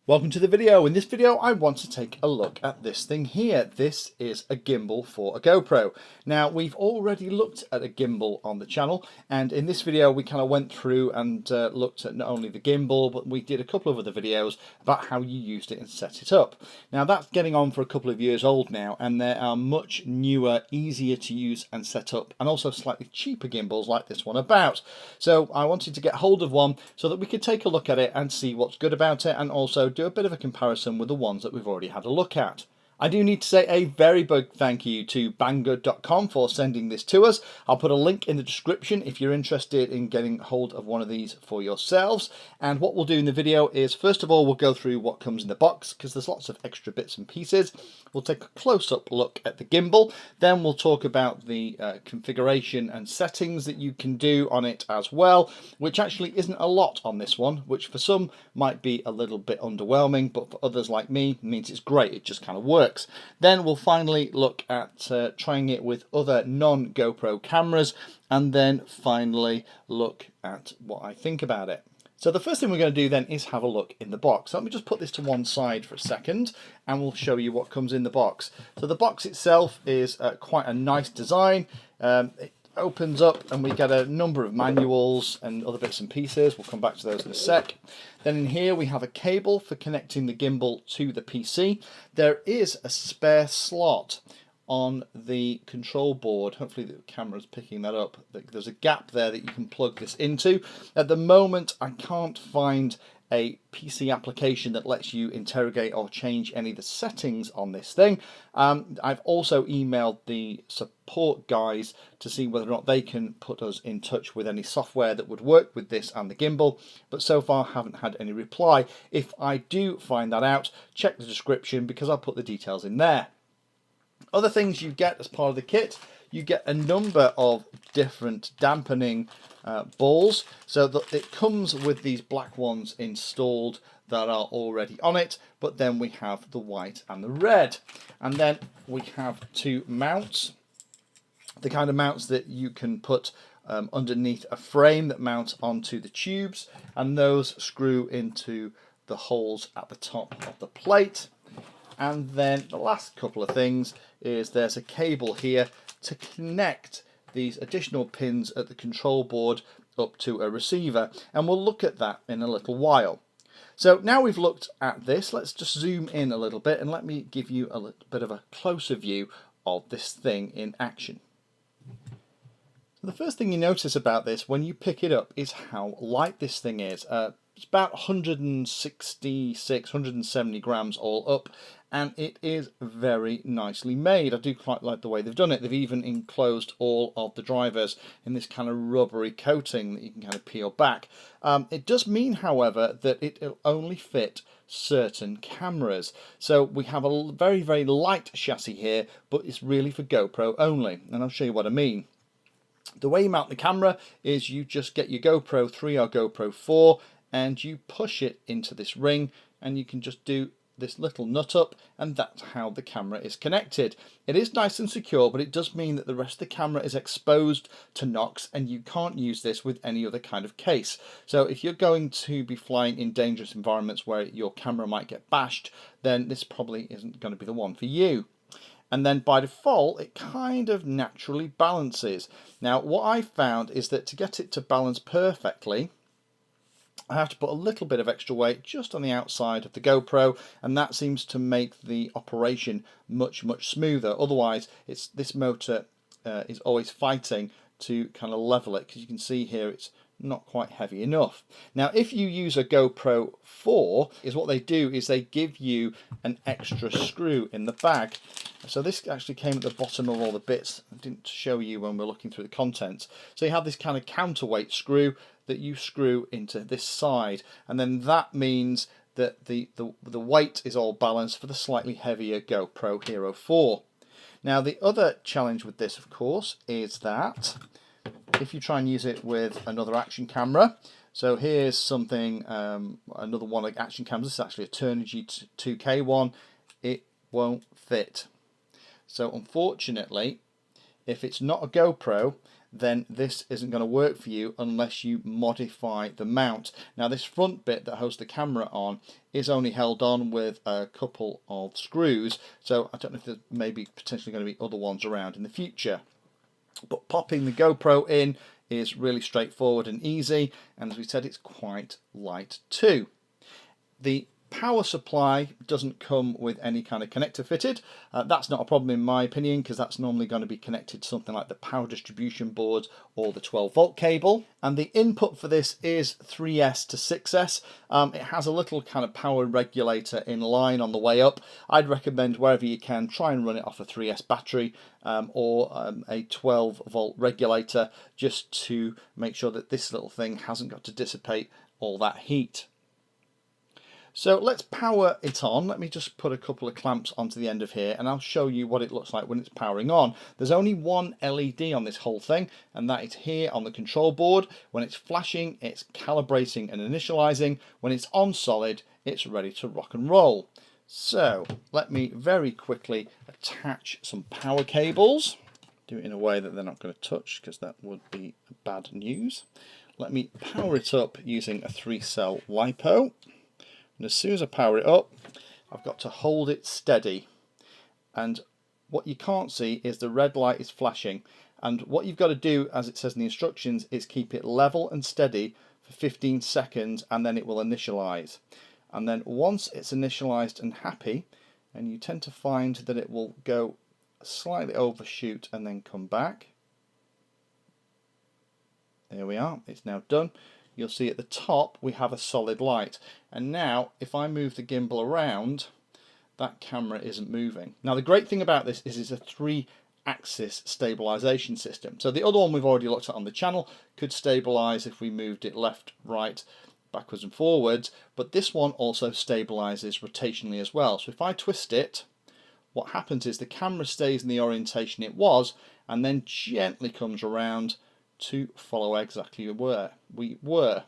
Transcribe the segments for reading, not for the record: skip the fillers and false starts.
Welcome to the video. In this video I want to take a look at this thing here. This is a gimbal for a GoPro. Now we've already looked at a gimbal on the channel, and in this video we kind of went through and looked at not only the gimbal, but we did a couple of other videos about how you used it and set it up. Now that's getting on for a couple of years old now, and there are much newer, easier to use and set up, and also slightly cheaper gimbals like this one about. So I wanted to get hold of one so that we could take a look at it and see what's good about it, and also do a bit of a comparison with the ones that we've already had a look at. I do need to say a very big thank you to Banggood.com for sending this to us. I'll put a link in the description if you're interested in getting hold of one of these for yourselves. And what we'll do in the video is, first of all, we'll go through what comes in the box, because there's lots of extra bits and pieces. We'll take a close-up look at the gimbal. Then we'll talk about the configuration and settings that you can do on it as well, which actually isn't a lot on this one, which for some might be a little bit underwhelming, but for others like me means it's great. It just kind of works. Then we'll finally look at trying it with other non-GoPro cameras, and then finally look at what I think about it. So the first thing we're going to do then is have a look in the box. Let me just put this to one side for a second and we'll show you what comes in the box. So the box itself is quite a nice design. It opens up and we get a number of manuals and other bits and pieces. We'll come back to those in a sec. Then in here we have a cable for connecting the gimbal to the PC. There is a spare slot on the control board. Hopefully the camera's picking that up. There's a gap there that you can plug this into. At the moment I can't find a PC application that lets you interrogate or change any of the settings on this thing. I've also emailed the support guys to see whether or not they can put us in touch with any software that would work with this and the gimbal, but so far haven't had any reply. If I do find that out, check the description because I'll put the details in there. Other things you get as part of the kit, you get a number of different dampening balls, so that it comes with these black ones installed that are already on it, but then we have the white and the red. And then we have two mounts, the kind of mounts that you can put underneath a frame that mounts onto the tubes, and those screw into the holes at the top of the plate. And then the last couple of things is there's a cable here to connect these additional pins at the control board up to a receiver, and we'll look at that in a little while. So now we've looked at this, let's just zoom in a little bit and let me give you a little bit of a closer view of this thing in action. The first thing you notice about this when you pick it up is how light this thing is. It's about 166, 170 grams all up, and it is very nicely made. I do quite like the way they've done it. They've even enclosed all of the drivers in this kind of rubbery coating that you can kind of peel back. It does mean, however, that it'll only fit certain cameras. So we have a very, very light chassis here, but it's really for GoPro only, and I'll show you what I mean. The way you mount the camera is you just get your GoPro 3 or GoPro 4 and you push it into this ring, and you can just do this little nut up, and that's how the camera is connected. It is nice and secure, but it does mean that the rest of the camera is exposed to knocks, and you can't use this with any other kind of case. So if you're going to be flying in dangerous environments where your camera might get bashed, then this probably isn't going to be the one for you. And then by default it kind of naturally balances. Now what I found is that to get it to balance perfectly, I have to put a little bit of extra weight just on the outside of the GoPro, and that seems to make the operation much smoother. Otherwise this motor is always fighting to kind of level it, because you can see here it's not quite heavy enough. Now if you use a GoPro 4, is what they do is they give you an extra screw in the bag. So this actually came at the bottom of all the bits. I didn't show you when we're looking through the contents. So you have this kind of counterweight screw that you screw into this side, and then that means that the weight is all balanced for the slightly heavier GoPro Hero 4. Now the other challenge with this, of course, is that if you try and use it with another action camera, so here's something, another one of action cameras, this is actually a Turnigy 2K one, it won't fit. So unfortunately, if it's not a GoPro then this isn't going to work for you unless you modify the mount. Now this front bit that holds the camera on is only held on with a couple of screws, so I don't know if there's maybe potentially going to be other ones around in the future. But popping the GoPro in is really straightforward and easy, and as we said, it's quite light too. The power supply doesn't come with any kind of connector fitted. That's not a problem in my opinion, because that's normally going to be connected to something like the power distribution board or the 12-volt cable. And the input for this is 3S to 6S. It has a little kind of power regulator in line on the way up. I'd recommend wherever you can try and run it off a 3S battery or a 12-volt regulator, just to make sure that this little thing hasn't got to dissipate all that heat. So let's power it on. Let me just put a couple of clamps onto the end of here and I'll show you what it looks like when it's powering on. There's only one LED on this whole thing, and that is here on the control board. When it's flashing, it's calibrating and initializing. When it's on solid, it's ready to rock and roll. So let me very quickly attach some power cables. Do it in a way that they're not going to touch, because that would be bad news. Let me power it up using a 3-cell LiPo. And as soon as I power it up, I've got to hold it steady. And what you can't see is the red light is flashing. And what you've got to do, as it says in the instructions, is keep it level and steady for 15 seconds, and then it will initialize. And then once it's initialized and happy, and you tend to find that it will go slightly overshoot and then come back. There we are, it's now done. You'll see at the top we have a solid light, and now if I move the gimbal around, that camera isn't moving. Now the great thing about this is it's a 3-axis stabilization system. So the other one we've already looked at on the channel could stabilize if we moved it left, right, backwards and forwards, but this one also stabilizes rotationally as well. So if I twist it, what happens is the camera stays in the orientation it was and then gently comes around to follow exactly where we were.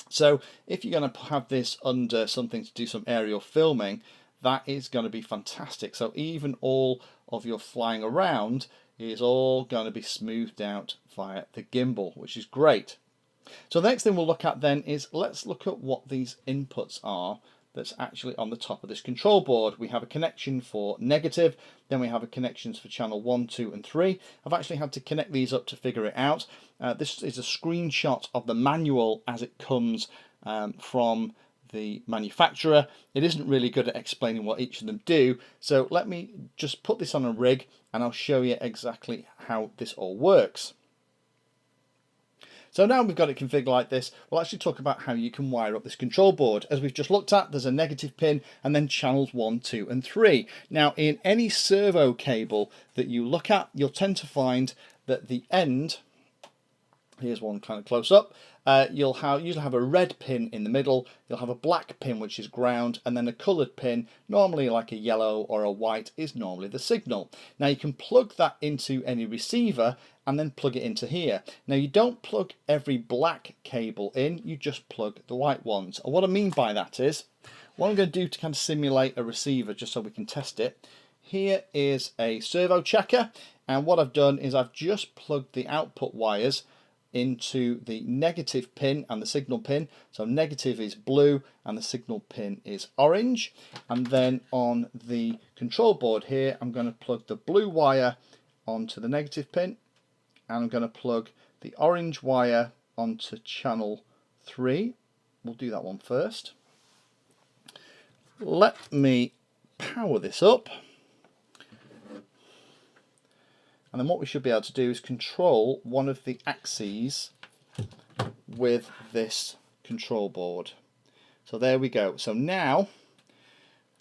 So if you're going to have this under something to do some aerial filming, that is going to be fantastic. So even all of your flying around is all going to be smoothed out via the gimbal, which is great. So the next thing we'll look at then is, let's look at what these inputs are that's actually on the top of this control board. We have a connection for negative, then we have a connections for channel 1, 2 and 3. I've actually had to connect these up to figure it out. This is a screenshot of the manual as it comes from the manufacturer. It isn't really good at explaining what each of them do, so let me just put this on a rig and I'll show you exactly how this all works. So now we've got it configured like this, we'll actually talk about how you can wire up this control board. As we've just looked at, there's a negative pin and then channels 1, 2 and 3. Now in any servo cable that you look at, you'll tend to find that the end, here's one kind of close up, you'll usually have a red pin in the middle, you'll have a black pin which is ground, and then a coloured pin, normally like a yellow or a white, is normally the signal. Now you can plug that into any receiver and then plug it into here. Now you don't plug every black cable in, you just plug the white ones. And what I mean by that is, what I'm going to do to kind of simulate a receiver just so we can test it, here is a servo checker, and what I've done is I've just plugged the output wires into the negative pin and the signal pin. So negative is blue and the signal pin is orange. And then on the control board here, I'm going to plug the blue wire onto the negative pin, and I'm going to plug the orange wire onto channel 3. We'll do that one first. Let me power this up. And then what we should be able to do is control one of the axes with this control board. So there we go. So now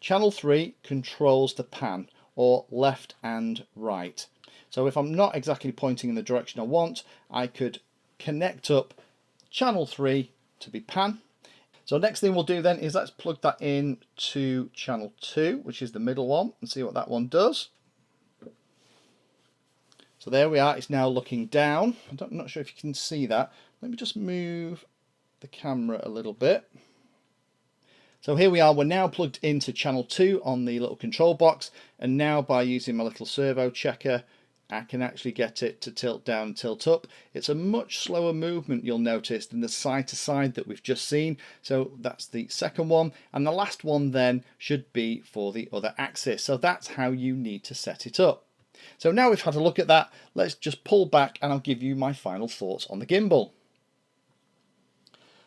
channel 3 controls the pan, or left and right. So if I'm not exactly pointing in the direction I want, I could connect up channel 3 to be pan. So next thing we'll do then is let's plug that in to channel 2, which is the middle one, and see what that one does. So there we are, it's now looking down. I'm not sure if you can see that. Let me just move the camera a little bit. So here we are, we're now plugged into channel 2 on the little control box, and now by using my little servo checker I can actually get it to tilt down and tilt up. It's a much slower movement, you'll notice, than the side to side that we've just seen. So that's the second one, and the last one then should be for the other axis. So that's how you need to set it up. So now we've had a look at that, let's just pull back and I'll give you my final thoughts on the gimbal.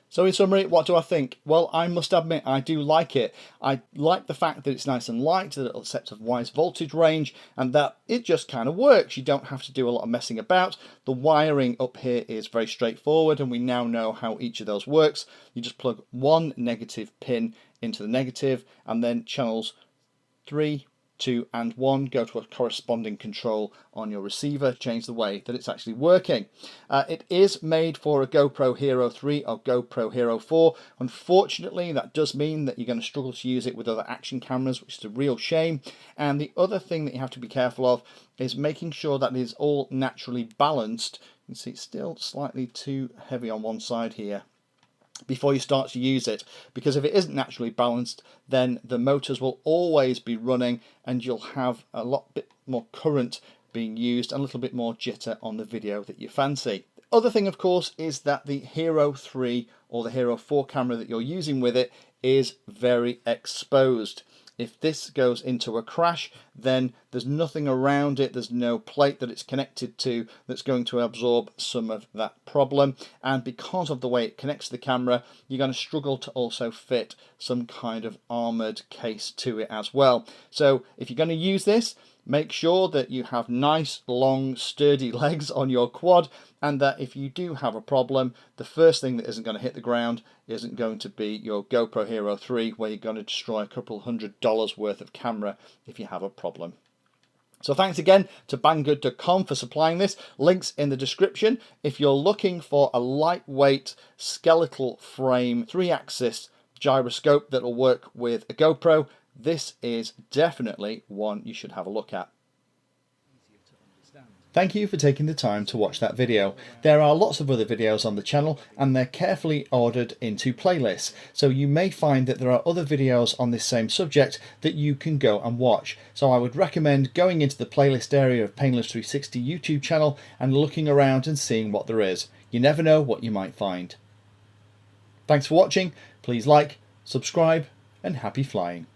So in summary, what do I think? Well, I must admit I do like it. I like the fact that it's nice and light, that it'll accept a wide voltage range, and that it just kind of works. You don't have to do a lot of messing about. The wiring up here is very straightforward, and we now know how each of those works. You just plug one negative pin into the negative, and then channels 3, 2 and 1 go to a corresponding control on your receiver, change the way that it's actually working. It is made for a GoPro Hero 3 or GoPro Hero 4. Unfortunately, that does mean that you're going to struggle to use it with other action cameras, which is a real shame. And the other thing that you have to be careful of is making sure that it is all naturally balanced. You can see it's still slightly too heavy on one side here before you start to use it, because if it isn't naturally balanced, then the motors will always be running and you'll have a bit more current being used and a little bit more jitter on the video that you fancy. The other thing, of course, is that the Hero 3 or the Hero 4 camera that you're using with it is very exposed. If this goes into a crash, then there's nothing around it, there's no plate that it's connected to that's going to absorb some of that problem. And because of the way it connects to the camera, you're going to struggle to also fit some kind of armoured case to it as well. So if you're going to use this, make sure that you have nice, long, sturdy legs on your quad, and that if you do have a problem, the first thing that isn't going to hit the ground isn't going to be your GoPro Hero 3, where you're going to destroy a couple $100 worth of camera if you have a problem. So thanks again to Banggood.com for supplying this. Links in the description. If you're looking for a lightweight skeletal frame 3-axis gyroscope that will work with a GoPro, this is definitely one you should have a look at. Thank you for taking the time to watch that video. There are lots of other videos on the channel and they're carefully ordered into playlists, so you may find that there are other videos on this same subject that you can go and watch. So I would recommend going into the playlist area of Painless 360 YouTube channel and looking around and seeing what there is. You never know what you might find. Thanks for watching. Please like, subscribe, and happy flying.